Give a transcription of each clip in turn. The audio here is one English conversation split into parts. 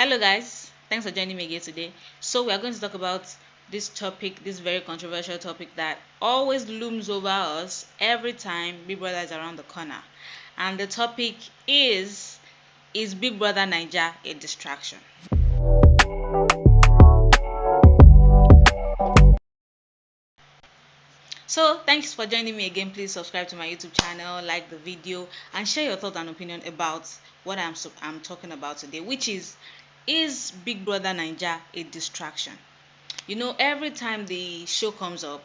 Hello guys, thanks for joining me again today. So we are going to talk about this topic, this very controversial topic that always looms over us every time Big Brother is around the corner. And the topic is Big Brother Naija a distraction? So thanks for joining me again. Please subscribe to my YouTube channel, like the video, and share your thoughts and opinion about what I'm talking about today, which is Big Brother Naija a distraction? You know, every time the show comes up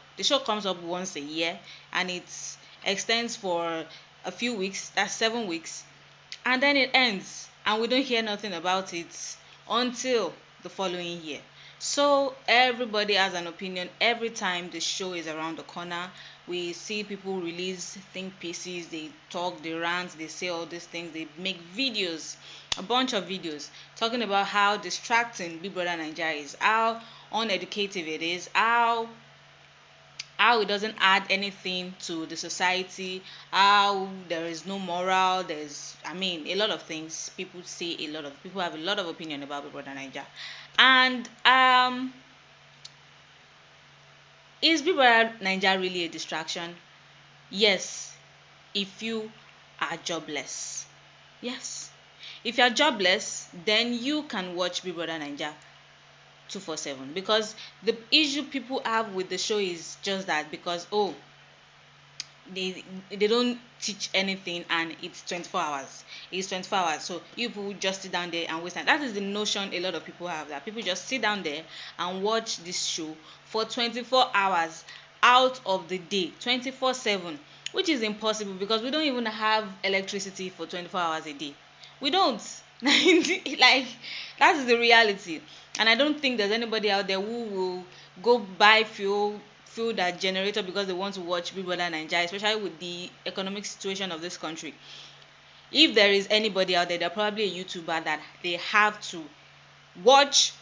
once a year, and it extends for a few weeks. That's 7 weeks, and then it ends, and we don't hear nothing about it until the following year. So everybody has an opinion every time the show is around the corner. We see people release think pieces, they talk, they rant, they say all these things, they make videos, a bunch of videos talking about how distracting Big Brother Nigeria is, how uneducative it is, how it doesn't add anything to the society, how there is no moral. A lot of things. People have a lot of opinion about Big Brother Naija. And is Big Brother Naija really a distraction? Yes, if you are jobless. Yes. If you are jobless, then you can watch Big Brother Naija 247, because the issue people have with the show is just that, because they don't teach anything, and it's 24 hours. It's 24 hours, so you people just sit down there and waste time. That is the notion a lot of people have, that people just sit down there and watch this show for 24 hours out of the day, 24/7, which is impossible, because we don't even have electricity for 24 hours a day. We don't. Like, that is the reality. And I don't think there's anybody out there who will go buy fuel that generator because they want to watch Big Brother Naija, especially with the economic situation of this country. If there is anybody out there, they're probably a YouTuber that they have to watch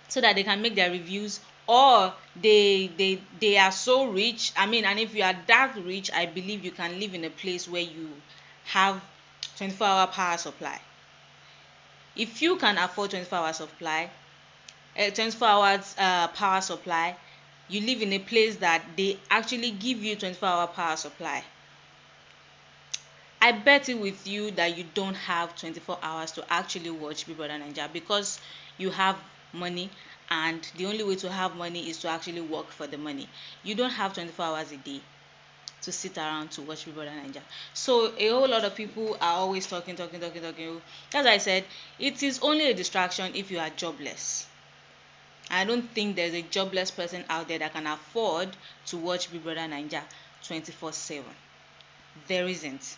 so that they can make their reviews, or they are so rich. And if you are that rich, I believe you can live in a place where you have 24-hour power supply. If you can afford 24 hours supply, 24 hours power supply, you live in a place that they actually give you 24-hour power supply, I bet it with you that you don't have 24 hours to actually watch Big Brother Naija, because you have money, and the only way to have money is to actually work for the money. You don't have 24 hours a day to sit around to watch Big Brother Naija. So a whole lot of people are always talking. As I said, it is only a distraction if you are jobless. I don't think there's a jobless person out there that can afford to watch Big Brother Naija 24/7. There isn't.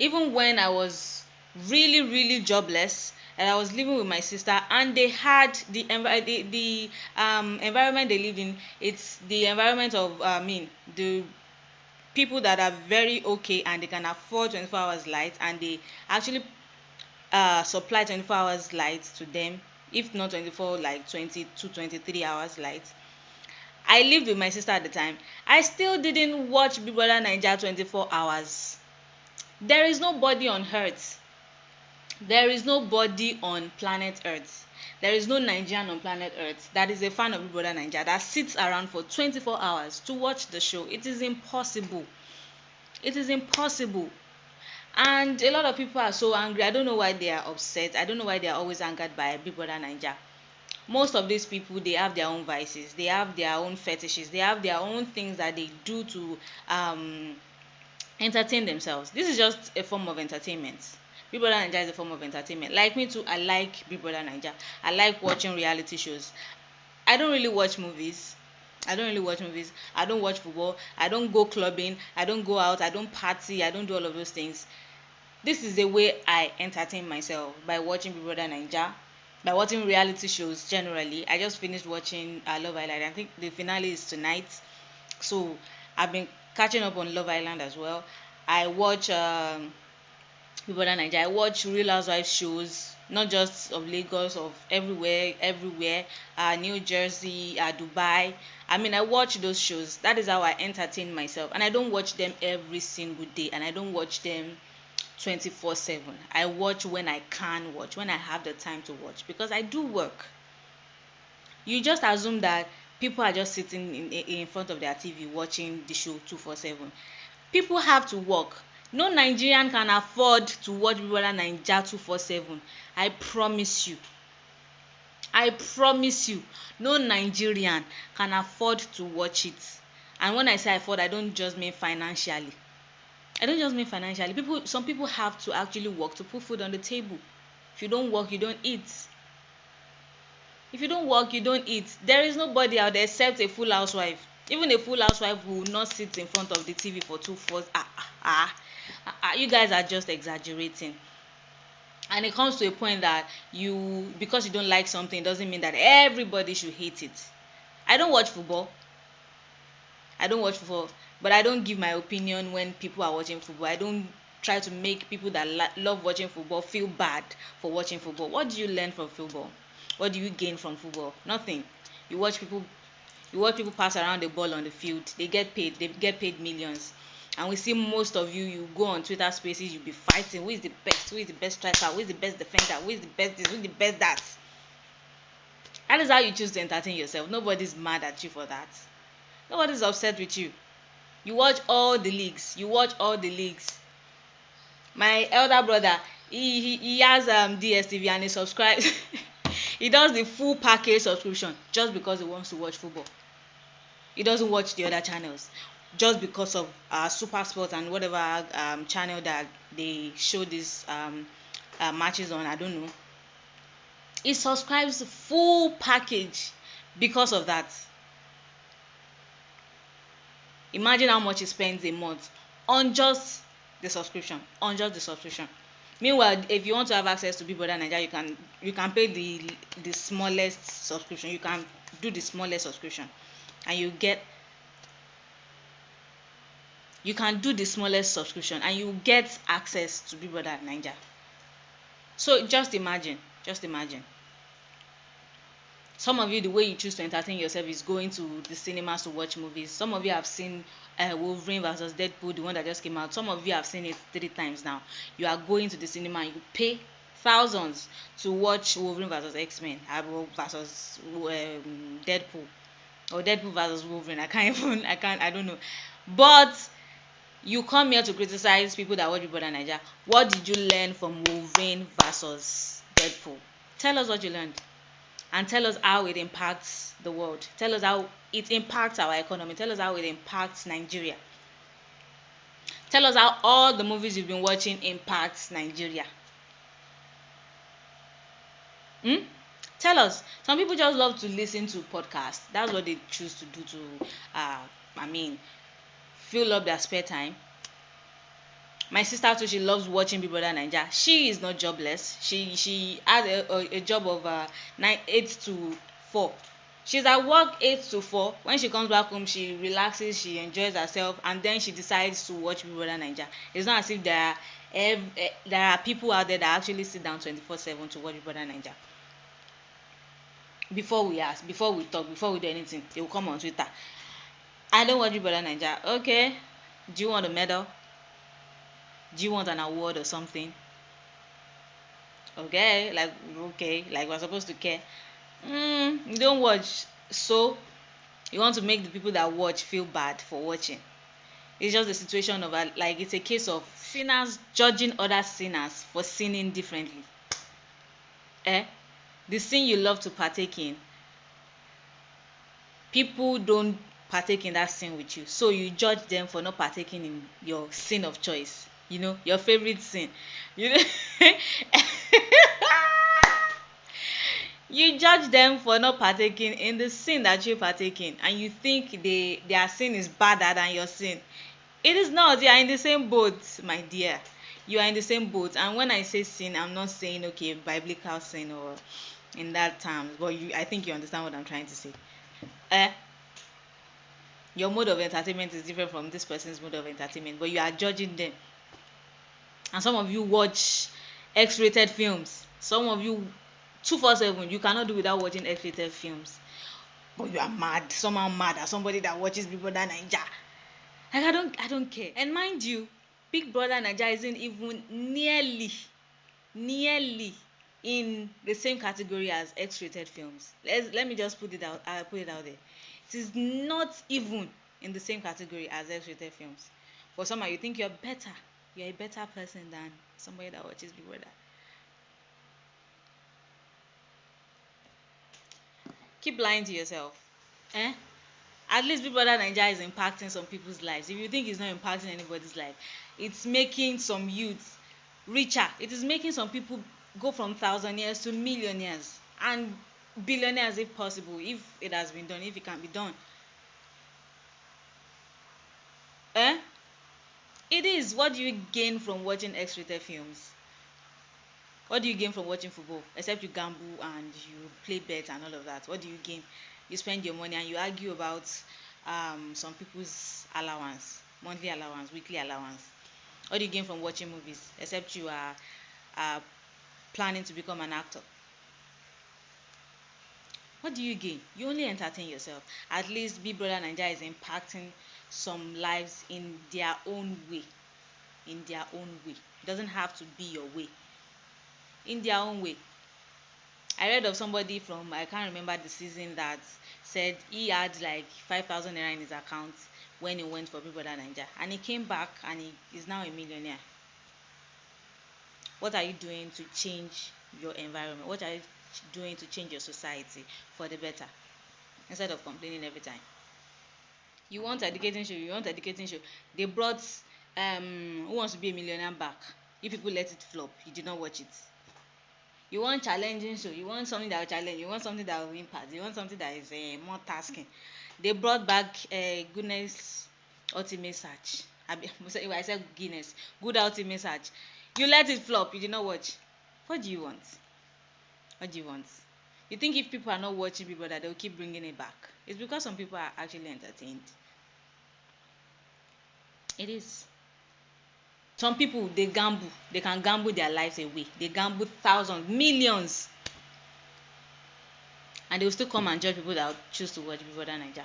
Even when I was really jobless, and I was living with my sister, and they had the environment they lived in. It's the environment of the people that are very okay, and they can afford 24 hours light, and they actually supply 24 hours light to them, if not 24, like 22 23 hours light. I lived with my sister at the time. I still didn't watch Big Brother Naija 24 hours. There is nobody on earth. There is nobody on planet Earth. There is no Nigerian on planet Earth that is a fan of Big Brother Naija that sits around for 24 hours to watch the show. It is impossible. It is impossible. And a lot of people are so angry. I don't know why they are upset. I don't know why they are always angered by Big Brother Naija. Most of these people, they have their own vices. They have their own fetishes. They have their own things that they do to entertain themselves. This is just a form of entertainment. Big Brother Naija is a form of entertainment. Like me too, I like Big Brother Naija. I like watching reality shows. I don't really watch movies. I don't watch football. I don't go clubbing. I don't go out. I don't party. I don't do all of those things. This is the way I entertain myself, by watching Big Brother Naija, by watching reality shows generally. I just finished watching Love Island. I think the finale is tonight. So I've been catching up on Love Island as well. I watch Big Brother Naija. I watch Real Housewives shows, not just of Lagos, of everywhere. New Jersey, Dubai. I watch those shows. That is how I entertain myself, and I don't watch them every single day, and I don't watch them 24/7. I watch when I can watch, when I have the time to watch, because I do work. You just assume that people are just sitting in front of their TV watching the show 247. People have to work. No Nigerian can afford to watch Naija 247. I promise you. I promise you, no Nigerian can afford to watch it. And when I say afford, I don't just mean financially. I don't just mean financially. Some people have to actually work to put food on the table. If you don't work, you don't eat. If you don't work, you don't eat. There is nobody out there except a full housewife. Even a full housewife will not sit in front of the TV for 2 hours. You guys are just exaggerating. And it comes to a point that because you don't like something, doesn't mean that everybody should hate it. I don't watch football. But I don't give my opinion when people are watching football. I don't try to make people that love watching football feel bad for watching football. What do you learn from football? What do you gain from football? Nothing. You watch people pass around the ball on the field. They get paid millions. And we see most of you go on Twitter spaces, you be fighting. Who is the best? Who is the best striker? Who is the best defender? Who is the best this? Who is the best that? That is how you choose to entertain yourself. Nobody's mad at you for that. Nobody's upset with you. You watch all the leagues. My elder brother, he has DSTV and he subscribes. He does the full package subscription just because he wants to watch football. He doesn't watch the other channels just because of Super Sports and whatever channel that they show these matches on. I don't know. He subscribes full package because of that. Imagine how much he spends a month on just the subscription. Meanwhile, if you want to have access to Bbnaija, you can pay the smallest subscription. You can do the smallest subscription, and you get access to Bbnaija. So just imagine. Some of you, the way you choose to entertain yourself is going to the cinemas to watch movies. Some of you have seen Wolverine versus Deadpool, the one that just came out. Some of you have seen it 3 times now. You are going to the cinema and you pay thousands to watch Wolverine versus X-Men versus Deadpool, or Deadpool versus Wolverine. I don't know. But you come here to criticize people that watch Bbnaija. What did you learn from Wolverine versus Deadpool? Tell us what you learned. And tell us how it impacts the world. Tell us how it impacts our economy. Tell us how it impacts Nigeria. Tell us how all the movies you've been watching impacts Nigeria. Tell us. Some people just love to listen to podcasts. That's what they choose to do to, fill up their spare time. My sister too, she loves watching Bbnaija. She is not jobless. She has a job of 8 to 4. She's at work 8 to 4. When she comes back home, she relaxes, she enjoys herself, and then she decides to watch Bbnaija. It's not as if there are people out there that actually sit down 24/7 to watch Bbnaija. Before we ask, before we talk, before we do anything, they will come on Twitter. I don't watch Bbnaija. Okay, do you want a medal? Do you want an award or something? Okay, like we're supposed to care. You don't watch, so you want to make the people that watch feel bad for watching. It's just a situation of it's a case of sinners judging other sinners for sinning differently. The sin you love to partake in, people don't partake in that sin with you, so you judge them for not partaking in your sin of choice. Your favorite sin. You judge them for not partaking in the sin that you partake in, and you think their sin is better than your sin. It is not. You are in the same boat, my dear. You are in the same boat. And when I say sin, I'm not saying biblical sin or in that terms, but I think you understand what I'm trying to say. Your mode of entertainment is different from this person's mode of entertainment, but you are judging them. And some of you watch X-rated films. Some of you 247, you cannot do without watching X-rated films. But you are mad, somehow mad at somebody that watches Bbnaija. I don't care. And mind you, Big Brother Naija isn't even nearly in the same category as X-rated films. Let me just put it out. I'll put it out there. It is not even in the same category as X-rated films. For someone, you think you're better. You're a better person than somebody that watches Big Brother. Keep lying to yourself. Eh? At least Big Brother Naija is impacting some people's lives. If you think it's not impacting anybody's life, it's making some youths richer. It is making some people go from thousandaires to millionaires and billionaires if possible, if it has been done, if it can be done. Eh? It is. What do you gain from watching X-rated films? What do you gain from watching football? Except you gamble and you play bets and all of that. What do you gain? You spend your money and you argue about some people's allowance, monthly allowance, weekly allowance. What do you gain from watching movies? Except you are planning to become an actor. What do you gain? You only entertain yourself. At least Big Brother Naija is impacting some lives in their own way. In their own way. It doesn't have to be your way. In their own way. I read of somebody from, I can't remember the season, that said he had like 5,000 naira in his account when he went for Big Brother Naija, and he came back and he is now a millionaire. What are you doing to change your environment? What are you doing to change your society for the better, instead of complaining every time? You want educating show, you want educating show. They brought Who Wants to Be a Millionaire back. You people let it flop. You did not watch it. You want challenging show, you want something that will challenge, you want something that will impact, you want something that is more tasking. They brought back Goodness Ultimate Search. I said Guinness, Good Ultimate Search. You let it flop, you did not watch. What do you want? What do you want? You think if people are not watching people that they'll keep bringing it back? It's because some people are actually entertained. It is. Some people, they gamble. They can gamble their lives away. They gamble thousands, millions, and they will still come and judge people that choose to watch Big Brother Naija.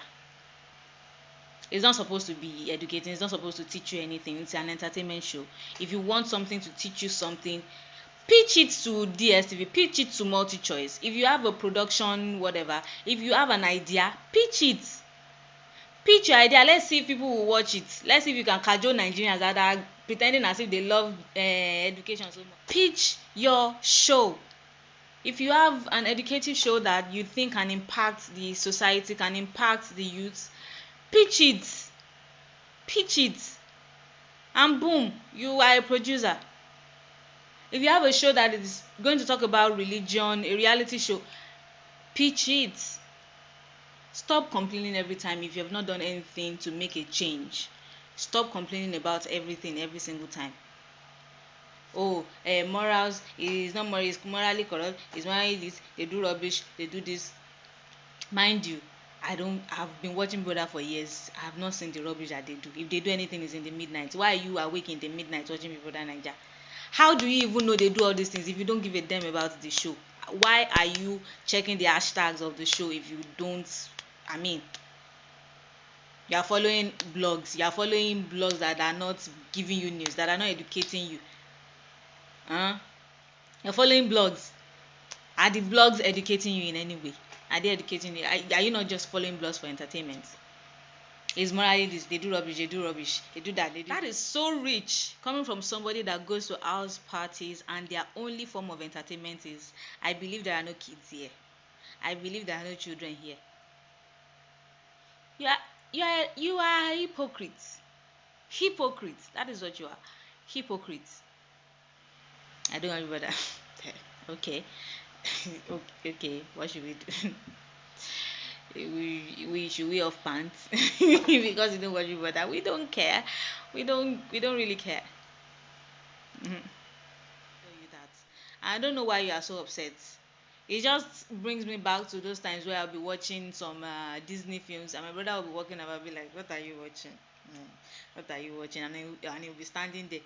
It's not supposed to be educating. It's not supposed to teach you anything. It's an entertainment show. If you want something to teach you something, pitch it to DSTV, pitch it to MultiChoice. If you have a production, whatever, if you have an idea, pitch it. Pitch your idea. Let's see if people will watch it. Let's see if you can cajole Nigerians that are pretending as if they love education so much. Pitch your show. If you have an educative show that you think can impact the society, can impact the youth, pitch it. Pitch it. And boom, you are a producer. If you have a show that is going to talk about religion, a reality show, pitch it. Stop complaining every time if you have not done anything to make a change. Stop complaining about everything every single time. Oh, morals is not moral, is morally corrupt, is morally this, they do rubbish, they do this. Mind you, I've been watching Brother for years. I have not seen the rubbish that they do. If they do anything, it's in the midnight. Why are you awake in the midnight watching Brother Naija? How do you even know they do all these things if you don't give a damn about the show? Why are you checking the hashtags of the show if you don't? I mean, you are following blogs. You are following blogs that are not giving you news, that are not educating you. You're following blogs. Are the blogs educating you in any way? Are they educating you? Are you not just following blogs for entertainment? It's morally this, they do rubbish, they do rubbish, they do that, they do. That is so rich, coming from somebody that goes to house parties and their only form of entertainment is, I believe there are no kids here. I believe there are no children here. You are a hypocrite. Hypocrite. That is what you are. Hypocrite. I don't know about that. Okay. Okay. What should we do? we should we off pants because you don't watch it, but we don't care. We don't really care. Tell you that. I don't know why you are so upset. It just brings me back to those times where I'll be watching some Disney films and my brother will be walking and I'll be like, what are you watching? What are you watching? And he'll be standing there.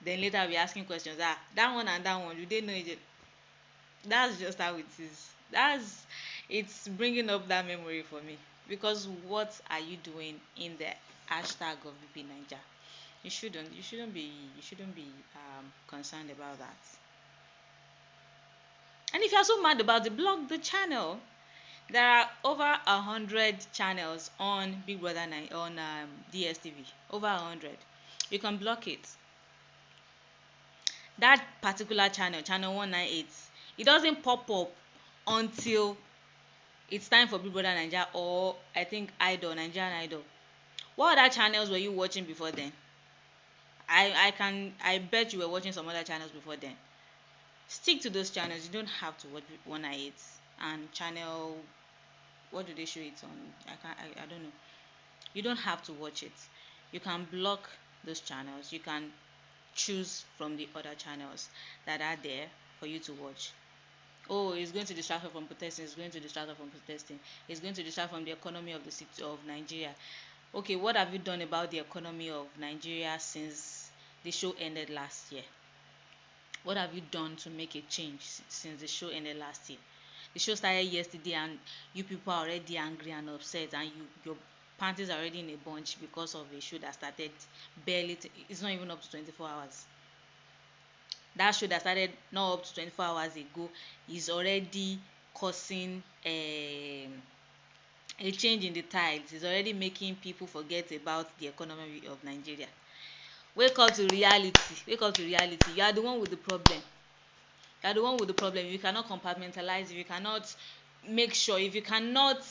Then later I'll be asking questions. That one and that one, do they know it? That's just how it is. It's bringing up that memory for me. Because what are you doing in the hashtag of Bbnaija? You shouldn't be concerned about that. And if you're so mad about it, block the channel. There are over 100 channels on Big Brother on DSTV. Over 100. You can block it. That particular channel, channel 198, it doesn't pop up until it's time for Big Brother Naija, or I think Idol, Nigerian Idol. What other channels were you watching before then? I bet you were watching some other channels before then. Stick to those channels. You don't have to watch 198 and channel. What do they show it on? I don't know. You don't have to watch it. You can block those channels. You can choose from the other channels that are there for you to watch. Oh, it's going to distract her from protesting. It's going to distract her from protesting. It's going to distract from the economy of the city of Nigeria. Okay, what have you done about the economy of Nigeria since the show ended last year? What have you done to make a change since the show ended last year? The show started yesterday and you people are already angry and upset, and your panties are already in a bunch because of a show that started it's not even up to 24 hours. That show that started not up to 24 hours ago is already causing a change in the tides. It's already making people forget about the economy of Nigeria. Wake up to reality. Wake up to reality. You are the one with the problem. You are the one with the problem. If you cannot compartmentalize, if you cannot make sure, if you cannot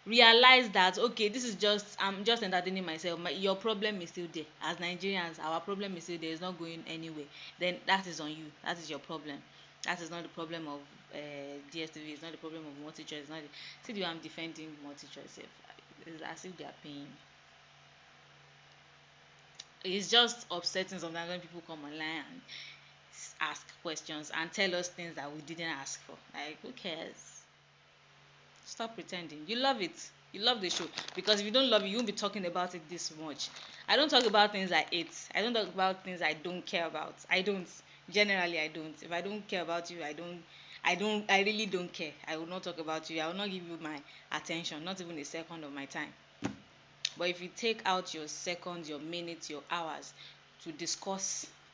realize that, okay, this is just, I'm just entertaining myself, your problem is still there. As Nigerians, our problem is still there. It's not going anywhere. Then that is on you. That is your problem. That is not the problem of DSTV. It's not the problem of multi-choice. It's not see the way I'm defending multi-choice. It's as if they are paying. It's just upsetting sometimes when people come online and ask questions and tell us things that we didn't ask for. Like, who cares? Stop pretending. You love it. You love the show. Because if you don't love it, you won't be talking about it this much. I don't talk about things I hate. I don't talk about things I don't care about. I don't. Generally, I don't. If I don't care about you, I really don't care. I will not talk about you. I will not give you my attention, not even a second of my time. But if you take out your seconds, your minutes, your hours to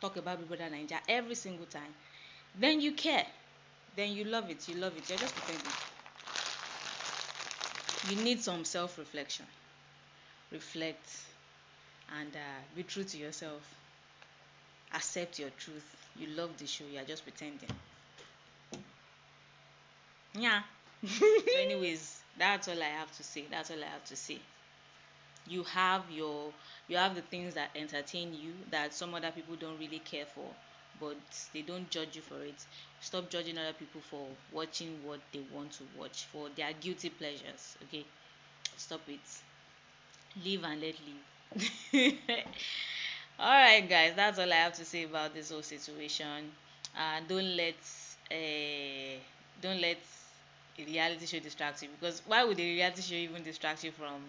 talk about Big Brother Naija every single time, then you care. Then you love it. You love it. You're just pretending. You need some self-reflection. Reflect and be true to yourself. Accept your truth. You love the show. You are just pretending. Yeah. So anyways, that's all I have to say. That's all I have to say. You have the things that entertain you that some other people don't really care for, but they don't judge you for it. Stop judging other people for watching what they want to watch, for their guilty pleasures. Okay, stop it. Live and let live. All right, guys, that's all I have to say about this whole situation. Don't let uh, don't let a reality show distract you, because why would a reality show even distract you from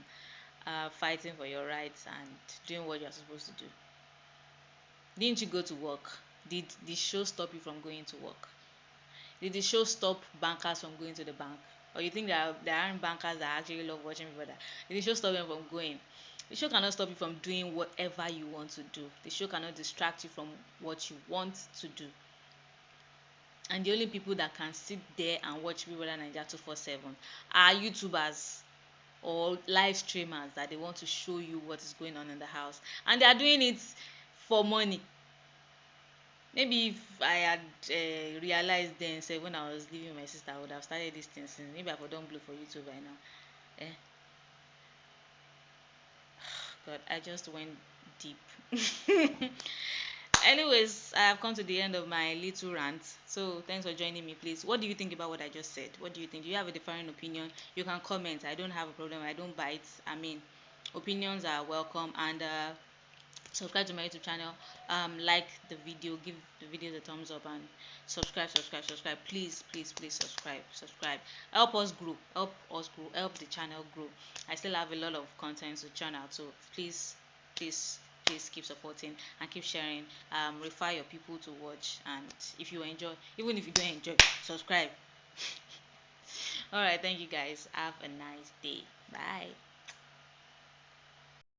fighting for your rights and doing what you're supposed to do? Didn't you go to work? Did the show stop you from going to work? Did the show stop bankers from going to the bank? Or you think there aren't bankers that actually love watching people that? Did the show stop them from going? The show cannot stop you from doing whatever you want to do. The show cannot distract you from what you want to do. And the only people that can sit there and watch Big Brother Naija 247 are YouTubers or live streamers that they want to show you what is going on in the house, and they are doing it for money. Maybe if I had realized then, say when I was living with my sister, I would have started this thing since. Maybe I would don't blow for YouTube by now. Eh? God, I just went deep. Anyways, I have come to the end of my little rant. So thanks for joining me. Please, what do you think about what I just said? What do you think? Do you have a different opinion? You can comment. I don't have a problem. I don't bite. I mean, opinions are welcome. And subscribe to my YouTube channel. Like the video, give the video a thumbs up, and subscribe. Please subscribe. Help us grow. Help the channel grow. I still have a lot of content to churn out, so please keep supporting and keep sharing. Refer your people to watch, and if you enjoy, even if you don't enjoy, subscribe. All right, thank you guys. Have a nice day. Bye.